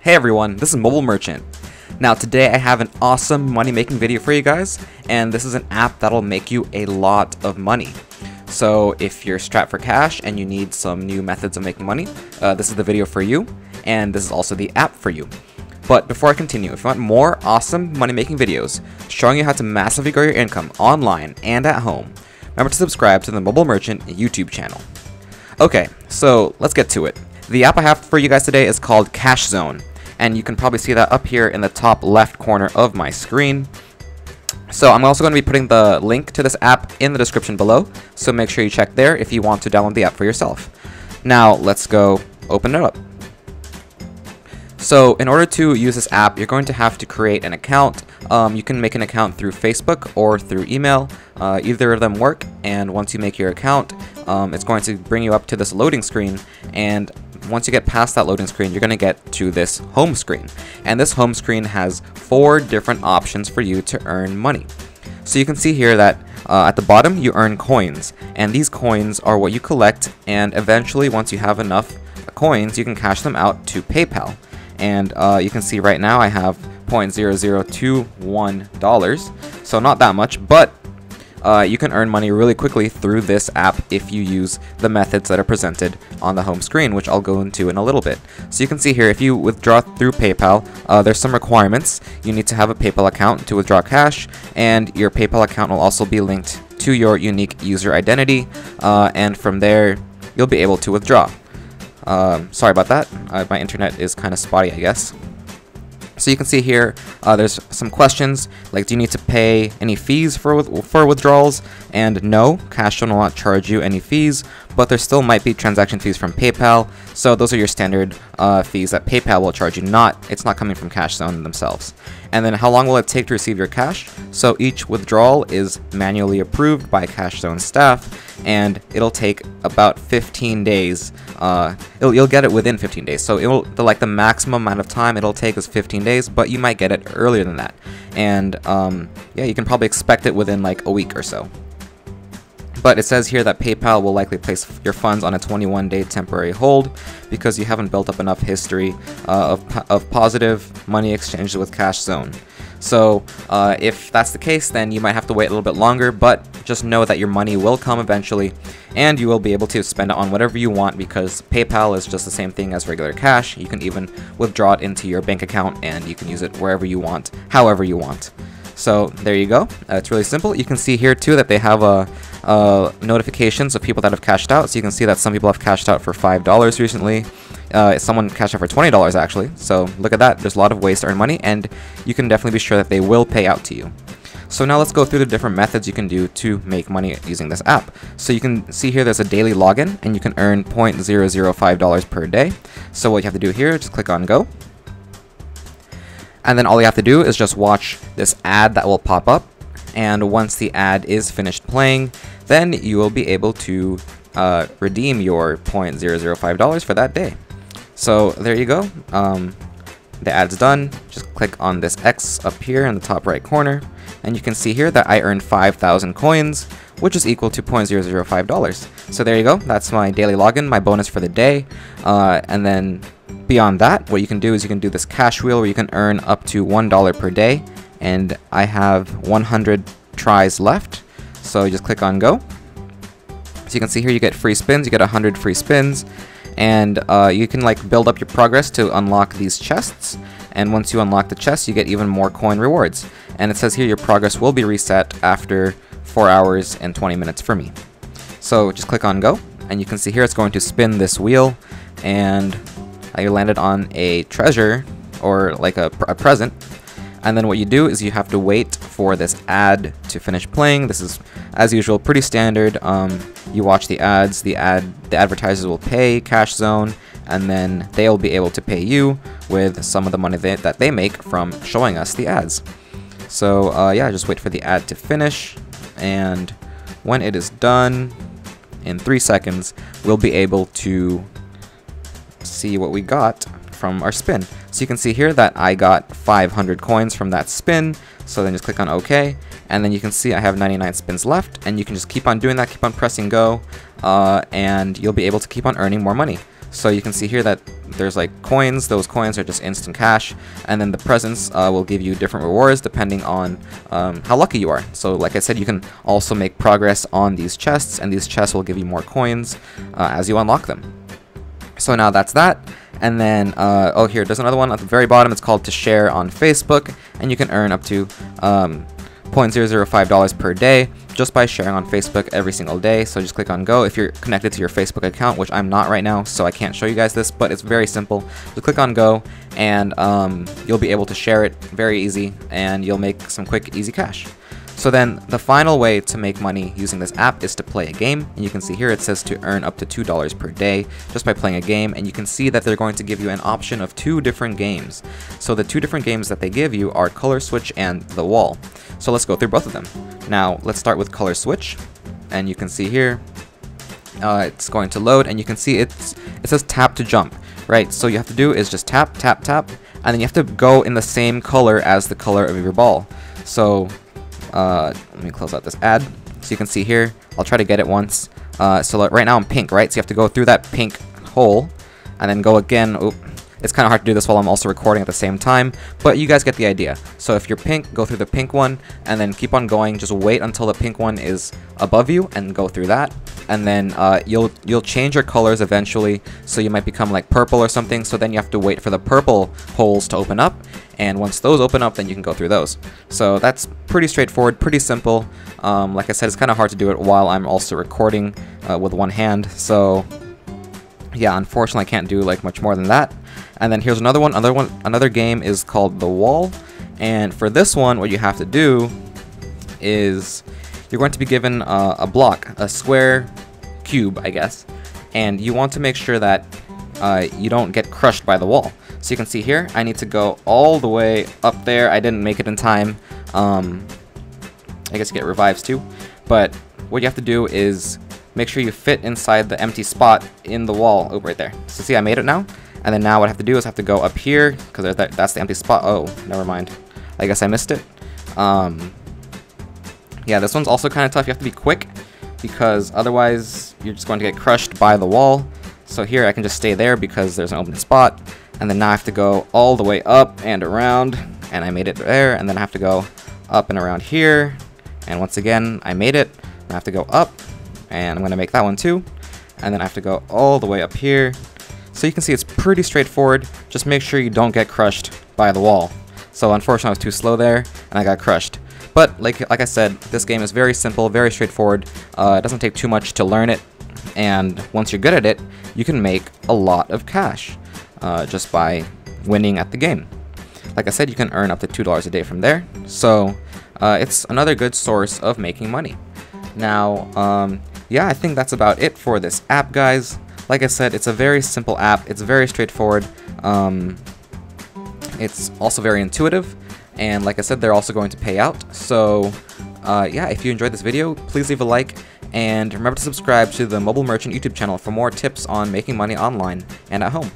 Hey everyone, this is Mobile Merchant. Now today I have an awesome money making video for you guys, and this is an app that'll make you a lot of money. So if you're strapped for cash and you need some new methods of making money, this is the video for you, and this is also the app for you. But before I continue, if you want more awesome money making videos showing you how to massively grow your income online and at home, remember to subscribe to the Mobile Merchant YouTube channel. Okay, so let's get to it. The app I have for you guys today is called Cash Zone, and you can probably see that up here in the top left corner of my screen. So I'm also going to be putting the link to this app in the description below, so make sure you check there if you want to download the app for yourself. Now let's go open it up. So in order to use this app, you're going to have to create an account. You can make an account through Facebook or through email. Either of them work, and once you make your account, it's going to bring you up to this loading screen, and once you get past that loading screen, you're going to get to this home screen. And this home screen has 4 different options for you to earn money. So you can see here that at the bottom you earn coins, and these coins are what you collect, and eventually once you have enough coins you can cash them out to PayPal. And you can see right now I have $0.0021, so not that much, but you can earn money really quickly through this app if you use the methods that are presented on the home screen, which I'll go into in a little bit. So you can see here, if you withdraw through PayPal, there's some requirements. You need to have a PayPal account to withdraw cash, and your PayPal account will also be linked to your unique user identity, and from there you'll be able to withdraw. Sorry about that, my internet is kind of spotty, I guess. So you can see here, there's some questions, like do you need to pay any fees for withdrawals? And no, Cash Zone will not charge you any fees, but there still might be transaction fees from PayPal, so those are your standard fees that PayPal will charge you, it's not coming from Cash Zone themselves. And then how long will it take to receive your cash? So each withdrawal is manually approved by Cash Zone staff, and it'll take about 15 days. You'll get it within 15 days. So the maximum amount of time it'll take is 15 days, but you might get it earlier than that. And yeah, you can probably expect it within like a week or so. But it says here that PayPal will likely place your funds on a 21-day temporary hold because you haven't built up enough history of positive money exchanges with Cash Zone. So if that's the case, then you might have to wait a little bit longer, but just know that your money will come eventually, and you will be able to spend it on whatever you want because PayPal is just the same thing as regular cash. You can even withdraw it into your bank account, and you can use it wherever you want, however you want. So there you go. It's really simple. You can see here too that they have notifications of people that have cashed out. So you can see that some people have cashed out for $5 recently. Someone cashed out for $20 actually. So look at that. There's a lot of ways to earn money, and you can definitely be sure that they will pay out to you. So now let's go through the different methods you can do to make money using this app. So you can see here there's a daily login, and you can earn $0.005 per day. So what you have to do here, just click on go. And then all you have to do is just watch this ad that will pop up, and once the ad is finished playing, then you will be able to redeem your $0.005 for that day. So there you go. The ad's done. Just click on this X up here in the top right corner, and you can see here that I earned 5,000 coins, which is equal to $0.005. So there you go. That's my daily login, my bonus for the day. And then beyond that, what you can do is you can do this cash wheel where you can earn up to $1 per day, and I have 100 tries left. So you just click on go. So you can see here you get free spins, you get 100 free spins, and you can like build up your progress to unlock these chests, and once you unlock the chests you get even more coin rewards. And it says here your progress will be reset after 4 hours and 20 minutes for me. So just click on go, and you can see here it's going to spin this wheel, and I landed on a treasure, or like a present. And then what you do is you have to wait for this ad to finish playing. This is, as usual, pretty standard. You watch the ads, the advertisers will pay Cash Zone, and then they'll be able to pay you with some of the money that they make from showing us the ads. So yeah, just wait for the ad to finish, and when it is done, in 3 seconds, we'll be able to see what we got from our spin. So you can see here that I got 500 coins from that spin, so then just click on OK, and then you can see I have 99 spins left, and you can just keep on doing that, keep on pressing go, and you'll be able to keep on earning more money. So you can see here that there's like coins. Those coins are just instant cash, and then the presents will give you different rewards depending on how lucky you are. So like I said, you can also make progress on these chests, and these chests will give you more coins as you unlock them. So now that's that. And then, oh, here, there's another one at the very bottom. It's called To Share on Facebook, and you can earn up to $0.005 per day just by sharing on Facebook every single day. So just click on go if you're connected to your Facebook account, which I'm not right now, so I can't show you guys this, but it's very simple. Just click on go, and you'll be able to share it very easy, and you'll make some quick, easy cash. So then the final way to make money using this app is to play a game, and you can see here it says to earn up to $2 per day just by playing a game, and you can see that they're going to give you an option of 2 different games. So the 2 different games that they give you are Color Switch and The Wall. So let's go through both of them. Now let's start with Color Switch, and you can see here it's going to load, and you can see it says tap to jump, right? So you have to do is just tap, tap, tap, and then you have to go in the same color as the color of your ball. So let me close out this ad. So you can see here, I'll try to get it once. So right now I'm pink, right? So you have to go through that pink hole and then go again. Oop. It's kind of hard to do this while I'm also recording at the same time, but you guys get the idea. So if you're pink, go through the pink one and then keep on going. Just wait until the pink one is above you and go through that. And then you'll change your colors eventually, so you might become like purple or something. So then you have to wait for the purple holes to open up, and once those open up, then you can go through those. So that's pretty straightforward, pretty simple. Like I said, it's kind of hard to do it while I'm also recording with one hand. So yeah, unfortunately I can't do like much more than that. And then here's another game is called The Wall, and for this one what you have to do is you're going to be given a block, a square cube, I guess, and you want to make sure that you don't get crushed by the wall. So you can see here, I need to go all the way up there. I didn't make it in time. I guess you get revives too. But what you have to do is make sure you fit inside the empty spot in the wall. Oh, right there. So see, I made it now. And then now what I have to do is I have to go up here, because that's the empty spot. Oh, never mind. I guess I missed it. Yeah, this one's also kind of tough. You have to be quick, because otherwise you're just going to get crushed by the wall. So here I can just stay there because there's an open spot. And then now I have to go all the way up and around. And I made it there. And then I have to go up and around here. And once again, I made it. I have to go up. And I'm going to make that one too. And then I have to go all the way up here. So you can see it's pretty straightforward. Just make sure you don't get crushed by the wall. So unfortunately I was too slow there, and I got crushed. But like I said, this game is very simple, very straightforward. It doesn't take too much to learn it. And once you're good at it, you can make a lot of cash just by winning at the game. Like I said, you can earn up to $2 a day from there. So it's another good source of making money. Now, yeah, I think that's about it for this app, guys. Like I said, it's a very simple app. It's very straightforward. It's also very intuitive. And like I said, they're also going to pay out. So yeah, if you enjoyed this video, please leave a like. And remember to subscribe to the Mobile Merchant YouTube channel for more tips on making money online and at home.